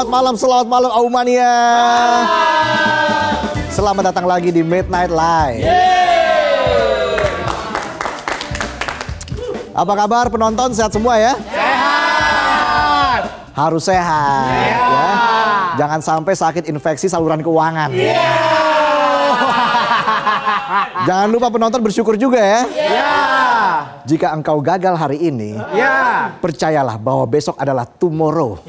Selamat malam Aumania. Selamat datang lagi di Midnight Live. Apa kabar penonton, sehat semua ya? Sehat. Harus sehat ya. Jangan sampai sakit infeksi saluran keuangan. Jangan lupa penonton bersyukur juga ya. Jika engkau gagal hari ini, percayalah bahwa besok adalah tomorrow.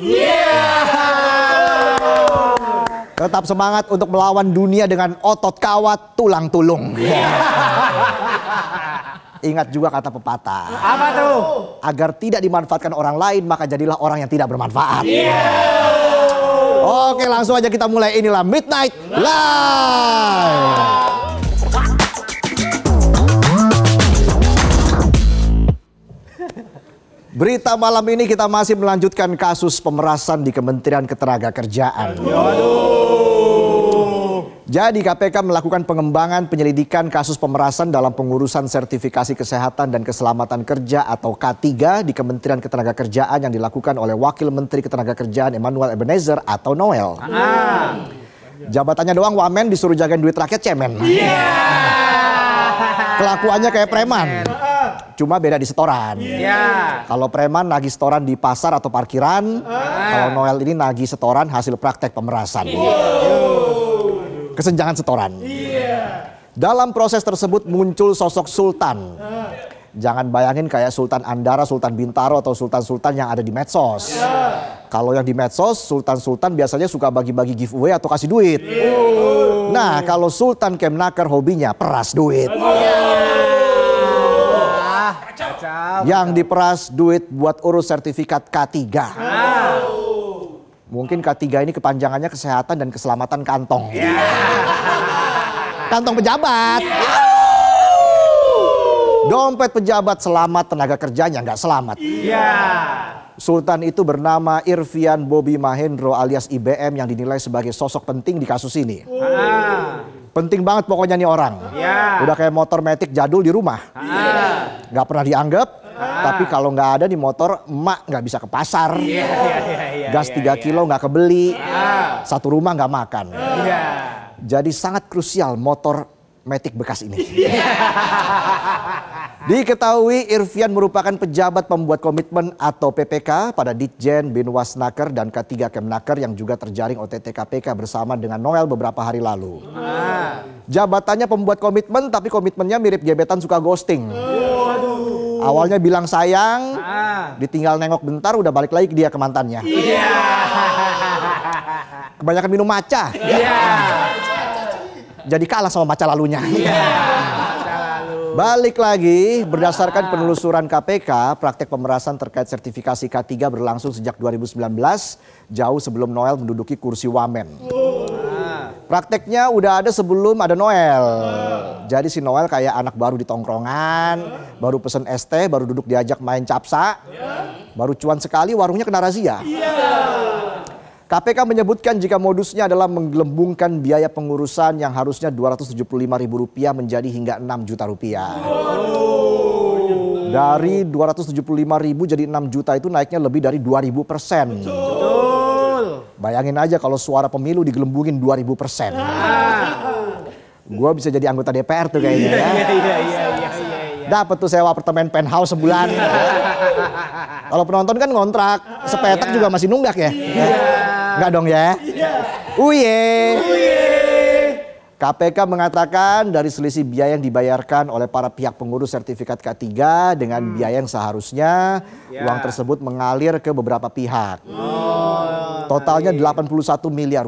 Tetap semangat untuk melawan dunia dengan otot kawat tulang tulung. Ingat juga kata pepatah. Apa tuh? Agar tidak dimanfaatkan orang lain, maka jadilah orang yang tidak bermanfaat. Oke, langsung aja kita mulai. Inilah Midnight Live. Berita malam ini kita masih melanjutkan kasus pemerasan di Kementerian Ketenagakerjaan. Jadi KPK melakukan pengembangan penyelidikan kasus pemerasan dalam pengurusan sertifikasi kesehatan dan keselamatan kerja atau K3 di Kementerian Ketenagakerjaan yang dilakukan oleh Wakil Menteri Ketenagakerjaan Emmanuel Ebenezer atau Noel. Jabatannya doang wamen, disuruh jagain duit rakyat cemen. Kelakuannya kayak preman. Cuma beda di setoran. Kalau preman nagih setoran di pasar atau parkiran, kalau Noel ini nagih setoran hasil praktek pemerasan. Kesenjangan setoran. Dalam proses tersebut muncul sosok Sultan. Jangan bayangin kayak Sultan Andara, Sultan Bintaro atau Sultan-Sultan yang ada di medsos. Kalau yang di medsos, Sultan-Sultan biasanya suka bagi-bagi giveaway atau kasih duit. Nah, kalau Sultan Kemnaker hobinya peras duit. Yang diperas duit buat urus sertifikat K3. Mungkin K3 ini kepanjangannya kesehatan dan keselamatan kantong. Kantong pejabat. Dompet pejabat selamat, tenaga kerjanya nggak selamat. Sultan itu bernama Irvian Bobi Mahendro alias IBM yang dinilai sebagai sosok penting di kasus ini. Penting banget pokoknya nih orang. Udah kayak motor Matic jadul di rumah. Nggak pernah dianggap. Tapi kalau nggak ada di motor, emak nggak bisa ke pasar. Gas 3 kilo nggak kebeli. Satu rumah nggak makan. Jadi sangat krusial motor Matic bekas ini. Diketahui Irvian merupakan pejabat pembuat komitmen atau PPK pada Ditjen Binwasnaker dan K3 Kemnaker yang juga terjaring OTT KPK bersama dengan Noel beberapa hari lalu. Jabatannya pembuat komitmen, tapi komitmennya mirip gebetan suka ghosting. Awalnya bilang sayang, ditinggal nengok bentar udah balik lagi dia ke mantannya. Kebanyakan minum matcha. Jadi kalah sama matcha lalunya. Balik lagi, berdasarkan penelusuran KPK, praktek pemerasan terkait sertifikasi K3 berlangsung sejak 2019, jauh sebelum Noel menduduki kursi wamen. Prakteknya udah ada sebelum ada Noel. Jadi si Noel kayak anak baru di tongkrongan, baru pesen es teh, baru duduk diajak main capsa, baru cuan sekali warungnya kena razia. KPK menyebutkan jika modusnya adalah menggelembungkan biaya pengurusan yang harusnya Rp275.000 menjadi hingga Rp6 juta. Dari Rp275.000 jadi Rp6 juta itu naiknya lebih dari 2000%. Bayangin aja kalau suara pemilu digelembungin 2000%. Gue bisa jadi anggota DPR tuh kayaknya ya. Dapat tuh sewa apartemen penthouse sebulan. Kalau penonton kan ngontrak, sepetak juga masih nunggak ya. Enggak dong ya. KPK mengatakan dari selisih biaya yang dibayarkan oleh para pihak pengurus sertifikat K3 dengan biaya yang seharusnya uang tersebut mengalir ke beberapa pihak. Totalnya Rp81 miliar.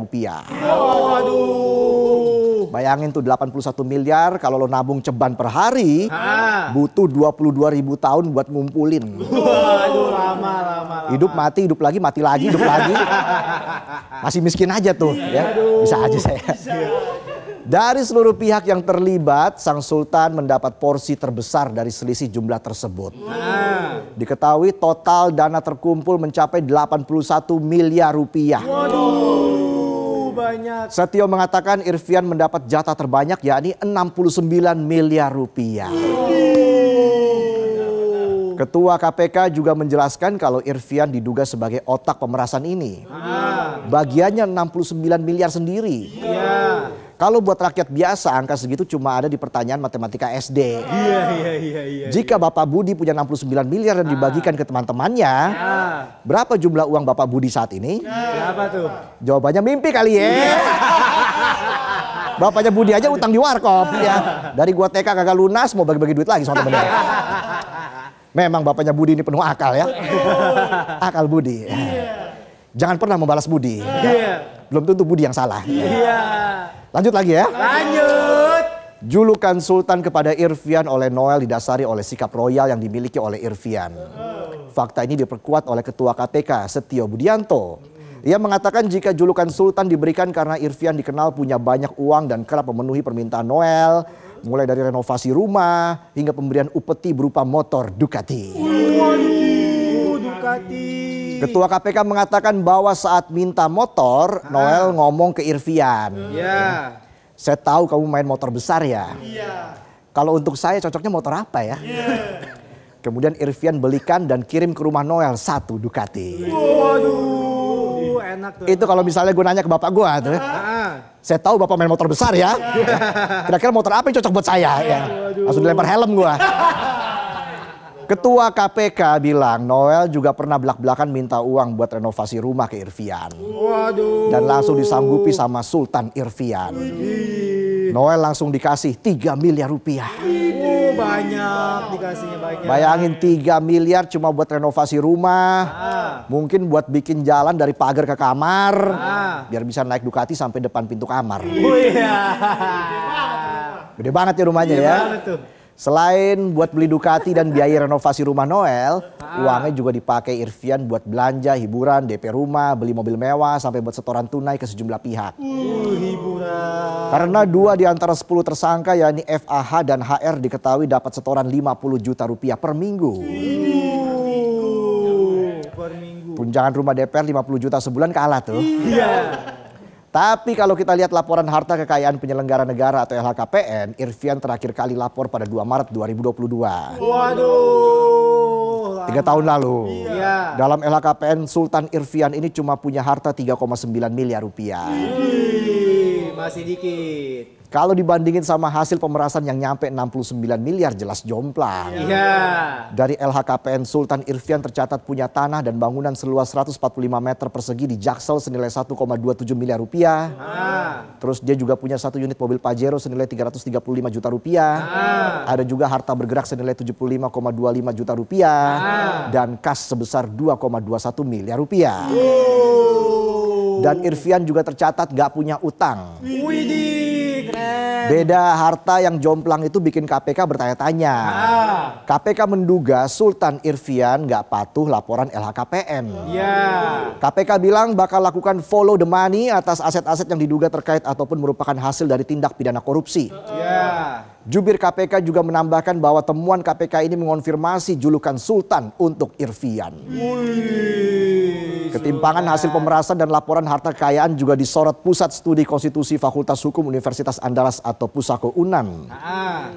Bayangin tuh 81 miliar kalau lo nabung ceban per hari butuh 22.000 tahun buat ngumpulin. Lama. Hidup mati, hidup lagi, mati lagi, hidup lagi. Masih miskin aja tuh ya. Bisa aja saya. Dari seluruh pihak yang terlibat, Sang Sultan mendapat porsi terbesar dari selisih jumlah tersebut. Diketahui total dana terkumpul mencapai Rp81 miliar. Banyak. Setio mengatakan Irvian mendapat jatah terbanyak yakni Rp69 miliar. Ketua KPK juga menjelaskan kalau Irfyan diduga sebagai otak pemerasan ini. Bagiannya 69 miliar sendiri. Kalau buat rakyat biasa angka segitu cuma ada di pertanyaan matematika SD. Jika Bapak Budi punya 69 miliar dan dibagikan ke teman-temannya, berapa jumlah uang Bapak Budi saat ini? Berapa tuh? Jawabannya mimpi kali ya. Bapaknya Budi aja utang di warkop ya. Dari gua TK kagak lunas mau bagi-bagi duit lagi sama temennya. Memang bapaknya Budi ini penuh akal ya. Akal Budi. Jangan pernah membalas Budi. Belum tentu Budi yang salah. Lanjut lagi ya. Lanjut. Julukan Sultan kepada Irfyan oleh Noel didasari oleh sikap royal yang dimiliki oleh Irfyan. Fakta ini diperkuat oleh Ketua KPK Setio Budianto. Ia mengatakan jika julukan Sultan diberikan karena Irfyan dikenal punya banyak uang dan kerap memenuhi permintaan Noel, mulai dari renovasi rumah hingga pemberian upeti berupa motor Ducati. Waduh, Ducati. Ketua KPK mengatakan bahwa saat minta motor, Noel ngomong ke Irfyan. Saya tahu kamu main motor besar ya. Kalau untuk saya cocoknya motor apa ya? Kemudian Irfyan belikan dan kirim ke rumah Noel 1 Ducati. Waduh, enak tuh. Itu kalau misalnya gue nanya ke bapak gue tuh. Saya tahu bapak main motor besar ya. Kira-kira motor apa yang cocok buat saya ya? Langsung dilempar helm gue. Ketua KPK bilang Noel juga pernah belak-belakan minta uang buat renovasi rumah ke Irfyan. Dan langsung disanggupi sama Sultan Irfyan. Noel langsung dikasih 3 miliar rupiah. Banyak dikasihnya banyak. Bayangin 3 miliar cuma buat renovasi rumah. Mungkin buat bikin jalan dari pagar ke kamar. Biar bisa naik Ducati sampai depan pintu kamar. Gede banget ya rumahnya ya. Selain buat beli Ducati dan biaya renovasi rumah Noel, uangnya juga dipakai Irfyan buat belanja, hiburan, DP rumah, beli mobil mewah, sampai buat setoran tunai ke sejumlah pihak. Hiburan. Karena 2 di antara 10 tersangka yakni FAH dan HR diketahui dapat setoran 50 juta rupiah per minggu. Per minggu. Tunjangan rumah DPR 50 juta sebulan kalah tuh. Tapi kalau kita lihat laporan harta kekayaan penyelenggara negara atau LHKPN, Irfyan terakhir kali lapor pada 2 Maret 2022. Waduh. 3 tahun lalu. Dalam LHKPN, Sultan Irfyan ini cuma punya harta 3,9 miliar rupiah. Masih dikit. Kalau dibandingin sama hasil pemerasan yang nyampe 69 miliar jelas jomplang. Dari LHKPN, Sultan Irfyan tercatat punya tanah dan bangunan seluas 145 meter persegi di Jaksel senilai 1,27 miliar rupiah. Terus dia juga punya 1 unit mobil Pajero senilai 335 juta rupiah. Ada juga harta bergerak senilai 75,25 juta rupiah. Dan kas sebesar 2,21 miliar rupiah. Dan Irfyan juga tercatat gak punya utang. Beda harta yang jomplang itu bikin KPK bertanya-tanya. KPK menduga Sultan Irfyan gak patuh laporan LHKPN. KPK bilang bakal lakukan follow the money atas aset-aset yang diduga terkait ataupun merupakan hasil dari tindak pidana korupsi. Jubir KPK juga menambahkan bahwa temuan KPK ini mengonfirmasi julukan Sultan untuk Irfyan. Ketimpangan hasil pemerasan dan laporan harta kekayaan juga disorot Pusat Studi Konstitusi Fakultas Hukum Universitas Andalas atau Pusako Unan.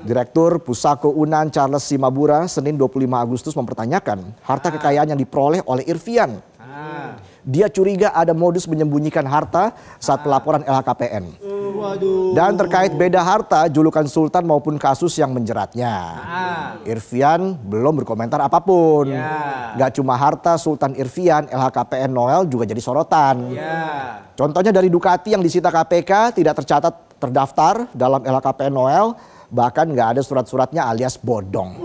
Direktur Pusako Unan Charles Simabura Senin 25 Agustus mempertanyakan harta kekayaan yang diperoleh oleh Irfyan. Dia curiga ada modus menyembunyikan harta saat pelaporan LHKPN. Dan terkait beda harta, julukan Sultan maupun kasus yang menjeratnya. Irfyan belum berkomentar apapun. Gak cuma harta Sultan Irfyan, LHKPN Noel juga jadi sorotan. Contohnya dari Ducati yang disita KPK tidak tercatat terdaftar dalam LHKPN Noel. Bahkan gak ada surat-suratnya alias bodong.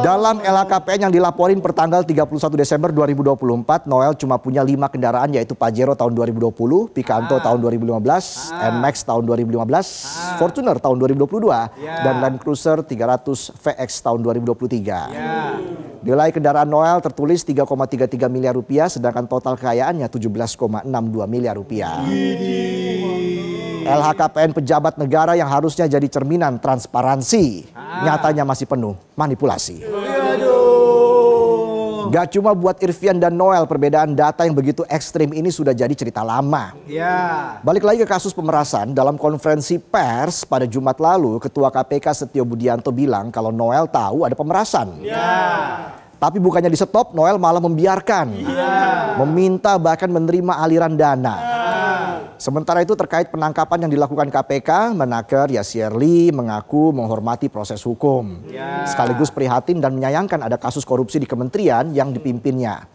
Dalam LHKPN yang dilaporin pertanggal 31 Desember 2024, Noel cuma punya 5 kendaraan yaitu Pajero tahun 2020, Picanto tahun 2015, NMAX tahun 2015, Fortuner tahun 2022, dan Land Cruiser 300 VX tahun 2023. Nilai kendaraan Noel tertulis 3,33 miliar rupiah, sedangkan total kekayaannya 17,62 miliar rupiah. LHKPN pejabat negara yang harusnya jadi cerminan transparansi, nyatanya masih penuh manipulasi. Gak cuma buat Irfan dan Noel, perbedaan data yang begitu ekstrim ini sudah jadi cerita lama. Balik lagi ke kasus pemerasan, dalam konferensi pers pada Jumat lalu, Ketua KPK Setio Budianto bilang kalau Noel tahu ada pemerasan. Tapi bukannya di stop, Noel malah membiarkan, meminta bahkan menerima aliran dana. Sementara itu terkait penangkapan yang dilakukan KPK, Menaker Yasirli mengaku menghormati proses hukum. Sekaligus prihatin dan menyayangkan ada kasus korupsi di kementerian yang dipimpinnya.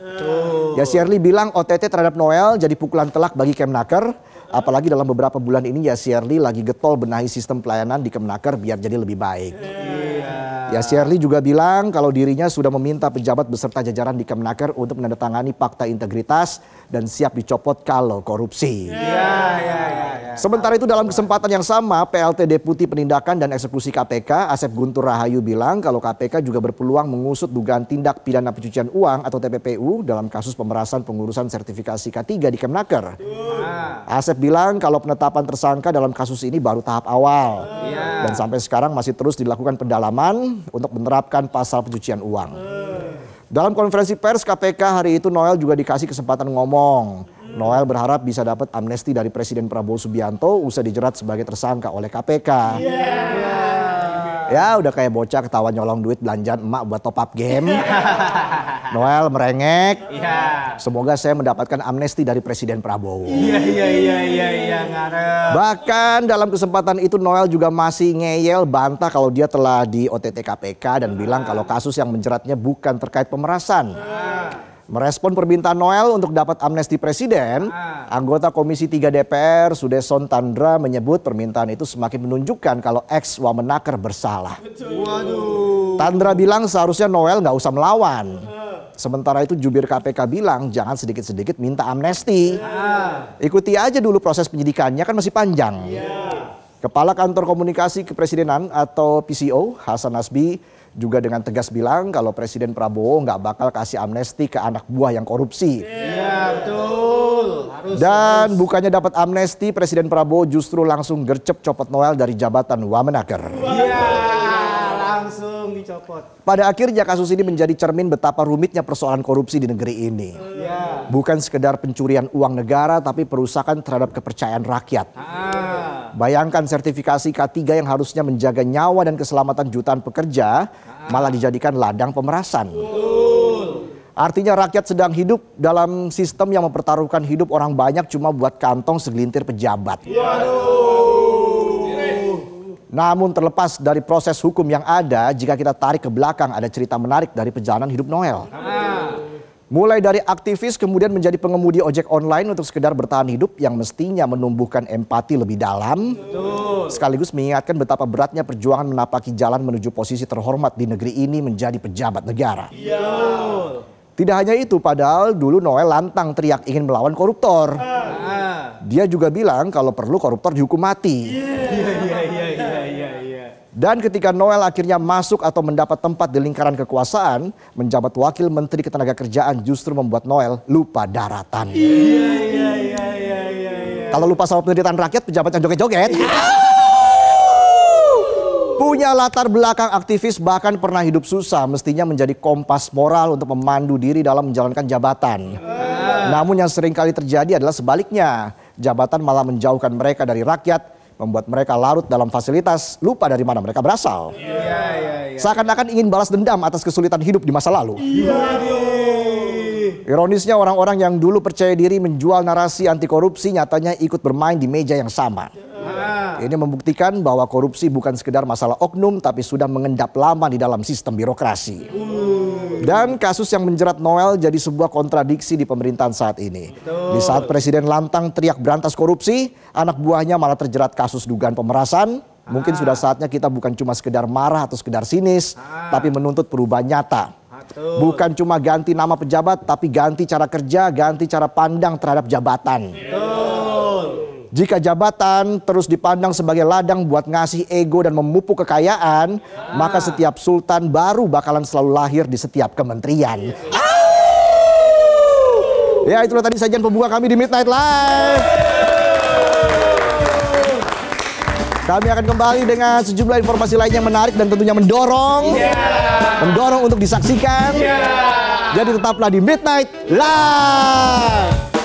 Yasirli bilang OTT terhadap Noel jadi pukulan telak bagi Kemnaker. Apalagi dalam beberapa bulan ini Yasirli lagi getol benahi sistem pelayanan di Kemnaker biar jadi lebih baik. Yasirli juga bilang kalau dirinya sudah meminta pejabat beserta jajaran di Kemnaker untuk menandatangani fakta integritas dan siap dicopot kalau korupsi. Sementara itu dalam kesempatan yang sama, PLT Deputi Penindakan dan Eksekusi KPK, Asep Guntur Rahayu bilang kalau KPK juga berpeluang mengusut dugaan tindak pidana pencucian uang atau TPPU dalam kasus pemerasan pengurusan sertifikasi K3 di Kemnaker. Asep bilang kalau penetapan tersangka dalam kasus ini baru tahap awal. Dan sampai sekarang masih terus dilakukan pendalaman untuk menerapkan pasal pencucian uang. Dalam konferensi pers KPK hari itu Noel juga dikasih kesempatan ngomong. Noel berharap bisa dapat amnesti dari Presiden Prabowo Subianto usai dijerat sebagai tersangka oleh KPK. Ya udah kayak bocah ketawa nyolong duit belanjaan emak buat top up game. Noel merengek. Semoga saya mendapatkan amnesti dari Presiden Prabowo. Bahkan dalam kesempatan itu Noel juga masih ngeyel bantah kalau dia telah di OTT KPK dan bilang kalau kasus yang menjeratnya bukan terkait pemerasan. Merespon permintaan Noel untuk dapat amnesti presiden, anggota Komisi 3 DPR Sudeson Tandra menyebut permintaan itu semakin menunjukkan kalau ex-Wamenaker bersalah. Tandra bilang seharusnya Noel nggak usah melawan. Sementara itu jubir KPK bilang jangan sedikit-sedikit minta amnesti. Ikuti aja dulu proses penyidikannya kan masih panjang. Kepala Kantor Komunikasi Kepresidenan atau PCO Hasan Nasbi juga dengan tegas bilang kalau Presiden Prabowo nggak bakal kasih amnesti ke anak buah yang korupsi. Dan bukannya dapat amnesti, Presiden Prabowo justru langsung gercep copot Noel dari jabatan Wamenaker. Langsung dicopot. Pada akhirnya kasus ini menjadi cermin betapa rumitnya persoalan korupsi di negeri ini. Bukan sekedar pencurian uang negara tapi perusakan terhadap kepercayaan rakyat. Bayangkan sertifikasi K3 yang harusnya menjaga nyawa dan keselamatan jutaan pekerja malah dijadikan ladang pemerasan. Artinya rakyat sedang hidup dalam sistem yang mempertaruhkan hidup orang banyak cuma buat kantong segelintir pejabat. Namun terlepas dari proses hukum yang ada, jika kita tarik ke belakang ada cerita menarik dari perjalanan hidup Noel. Mulai dari aktivis kemudian menjadi pengemudi ojek online untuk sekedar bertahan hidup yang mestinya menumbuhkan empati lebih dalam. Sekaligus mengingatkan betapa beratnya perjuangan menapaki jalan menuju posisi terhormat di negeri ini menjadi pejabat negara. Tidak hanya itu, padahal dulu Noel lantang teriak ingin melawan koruptor. Dia juga bilang kalau perlu koruptor dihukum mati. Dan ketika Noel akhirnya masuk atau mendapat tempat di lingkaran kekuasaan, menjabat wakil menteri ketenagakerjaan justru membuat Noel lupa daratan. Kalau lupa sama penderitaan rakyat, pejabat yang joget-joget. Punya latar belakang aktivis bahkan pernah hidup susah, mestinya menjadi kompas moral untuk memandu diri dalam menjalankan jabatan. Namun yang sering kali terjadi adalah sebaliknya. Jabatan malah menjauhkan mereka dari rakyat, membuat mereka larut dalam fasilitas, lupa dari mana mereka berasal. Seakan-akan ingin balas dendam atas kesulitan hidup di masa lalu. Ironisnya orang-orang yang dulu percaya diri menjual narasi anti korupsi nyatanya ikut bermain di meja yang sama. Ini membuktikan bahwa korupsi bukan sekedar masalah oknum tapi sudah mengendap lama di dalam sistem birokrasi. Dan kasus yang menjerat Noel jadi sebuah kontradiksi di pemerintahan saat ini. Di saat Presiden lantang teriak berantas korupsi, anak buahnya malah terjerat kasus dugaan pemerasan. Mungkin sudah saatnya kita bukan cuma sekedar marah atau sekedar sinis, tapi menuntut perubahan nyata. Bukan cuma ganti nama pejabat, tapi ganti cara kerja, ganti cara pandang terhadap jabatan. Jika jabatan terus dipandang sebagai ladang buat ngasih ego dan memupuk kekayaan, maka setiap sultan baru bakalan selalu lahir di setiap kementerian. Ya, itulah tadi sajian pembuka kami di Midnight Live. Kami akan kembali dengan sejumlah informasi lain yang menarik dan tentunya mendorong untuk disaksikan. Jadi tetaplah di Midnight Live.